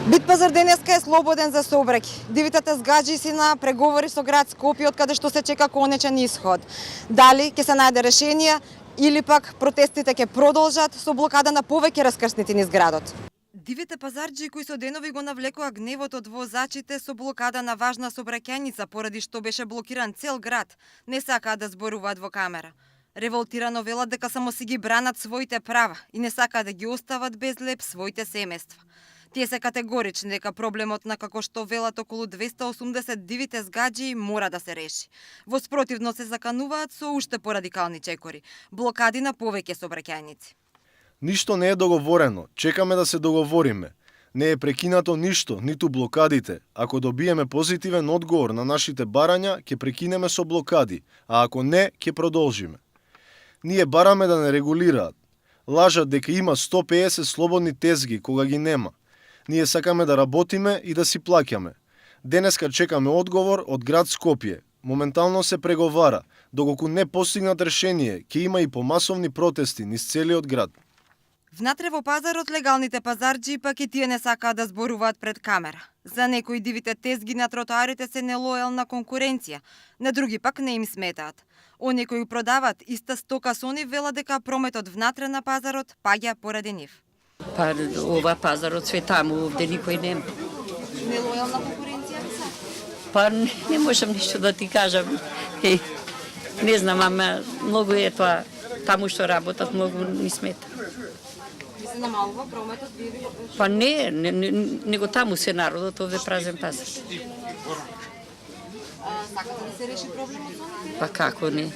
Битпазар денеска е слободен за сообраќај. Дивите тезгаџи си на преговори со град Скопје од каде што се чека конечен ишод. Дали ќе се најде решение или пак протестите ќе продолжат со блокада на повеќе раскрсници низ градот. Дивите пазарџи кои со денови го навлекоа гневот од возачите со блокада на важна сообраќајница поради што беше блокиран цел град, не сакаат да зборуваат во камера. Револтирано велат дека само си ги бранат своите права и не сакаат да ги остават без леп своите семејства. Тие се категорични дека проблемот на, како што велат, околу 280 диви тезгаџи мора да се реши. Во спротивно се закануваат со уште порадикални чекори, блокади на повеќе сообраќајници. Ништо не е договорено, чекаме да се договориме. Не е прекинато ништо, ниту блокадите. Ако добиеме позитивен одговор на нашите барања, ќе прекинеме со блокади, а ако не, ќе продолжиме. Ние бараме да не регулираат. Лажат дека има 150 слободни тезги кога ги нема. Ние сакаме да работиме и да си плаќаме. Денеска чекаме одговор од град Скопје. Моментално се преговара. Доколку не постигнат решение, ќе има и помасовни протести низ целиот град. Внатре во пазарот легалните пазарџи пак и тие не сакаат да зборуваат пред камера. За некои дивите тезги на тротоарите се нелојална конкуренција, на други пак не им сметаат. Оние кои продаваат иста стока со нив велат дека прометот внатре на пазарот паѓа поради нив. Па ова пазарот све таму, овде никој нема. Нелојална конкуренција ли се? Па не можам ништо да ти кажам. Не знам, ама многу е тоа. Таму што работат многу ни смета. Ви се намалува прометот? Па не, него таму се народот, овде празен пазар. Сакате да се реши проблемот со нив? Па како не?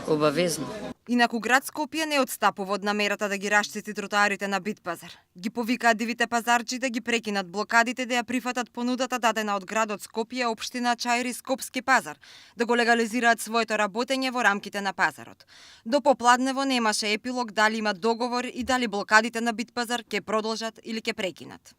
Обавезно. Инаку град Скопје не отстапува од намерата да ги расчисти тротоарите на Битпазар. Ги повикаат дивите пазарџи да ги прекинат блокадите, да ја прифатат понудата дадена од градот Скопје општина Чајри Скопски пазар, да го легализираат своето работење во рамките на пазарот. До попладнево немаше епилог дали има договор и дали блокадите на Битпазар ќе продолжат или ќе прекинат.